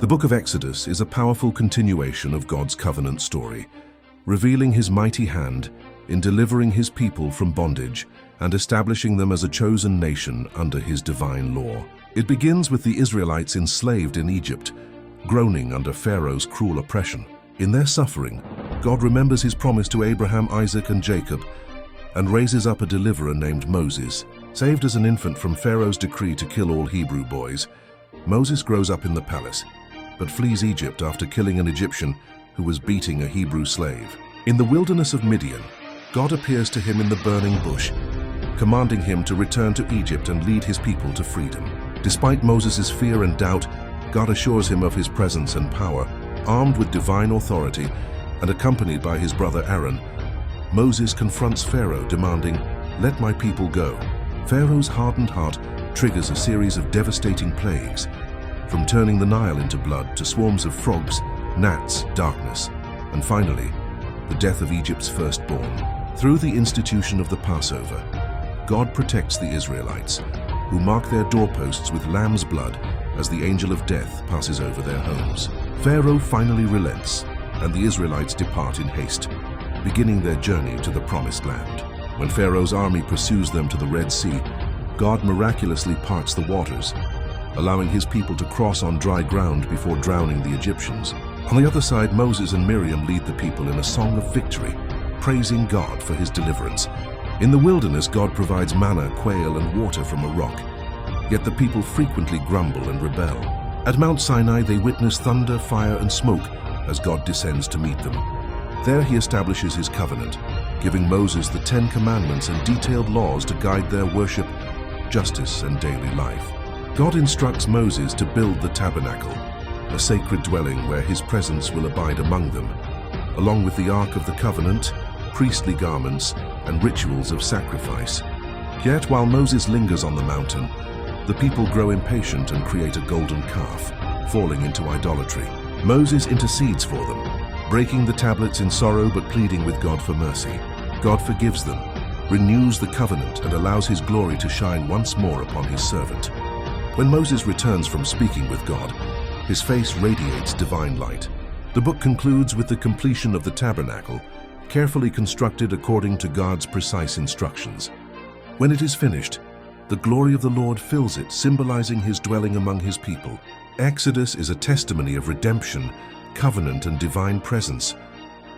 The book of Exodus is a powerful continuation of God's covenant story, revealing his mighty hand in delivering his people from bondage and establishing them as a chosen nation under his divine law. It begins with the Israelites enslaved in Egypt, groaning under Pharaoh's cruel oppression. In their suffering, God remembers his promise to Abraham, Isaac, and Jacob, and raises up a deliverer named Moses. Saved as an infant from Pharaoh's decree to kill all Hebrew boys, Moses grows up in the palace, but flees Egypt after killing an Egyptian who was beating a Hebrew slave. In the wilderness of Midian, God appears to him in the burning bush, commanding him to return to Egypt and lead his people to freedom. Despite Moses' fear and doubt, God assures him of his presence and power. Armed with divine authority and accompanied by his brother Aaron, Moses confronts Pharaoh, demanding, "Let my people go." Pharaoh's hardened heart triggers a series of devastating plagues, from turning the Nile into blood to swarms of frogs, gnats, darkness, and finally, the death of Egypt's firstborn. Through the institution of the Passover, God protects the Israelites, who mark their doorposts with lamb's blood as the angel of death passes over their homes. Pharaoh finally relents, and the Israelites depart in haste, beginning their journey to the Promised Land. When Pharaoh's army pursues them to the Red Sea, God miraculously parts the waters, allowing his people to cross on dry ground before drowning the Egyptians. On the other side, Moses and Miriam lead the people in a song of victory, praising God for his deliverance. In the wilderness, God provides manna, quail, and water from a rock, yet the people frequently grumble and rebel. At Mount Sinai, they witness thunder, fire, and smoke as God descends to meet them. There he establishes his covenant, giving Moses the 10 Commandments and detailed laws to guide their worship, justice, and daily life. God instructs Moses to build the tabernacle, a sacred dwelling where his presence will abide among them, along with the Ark of the Covenant, priestly garments, and rituals of sacrifice. Yet while Moses lingers on the mountain, the people grow impatient and create a golden calf, falling into idolatry. Moses intercedes for them, breaking the tablets in sorrow but pleading with God for mercy. God forgives them, renews the covenant, and allows his glory to shine once more upon his servant. When Moses returns from speaking with God, his face radiates divine light. The book concludes with the completion of the tabernacle, carefully constructed according to God's precise instructions. When it is finished, the glory of the Lord fills it, symbolizing his dwelling among his people. Exodus is a testimony of redemption, covenant, and divine presence,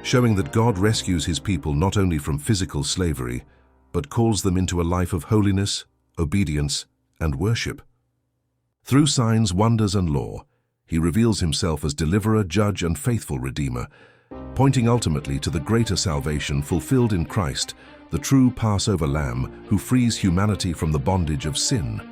showing that God rescues his people not only from physical slavery, but calls them into a life of holiness, obedience, and worship. Through signs, wonders, and law, he reveals himself as deliverer, judge, and faithful redeemer, pointing ultimately to the greater salvation fulfilled in Christ, the true Passover Lamb who frees humanity from the bondage of sin.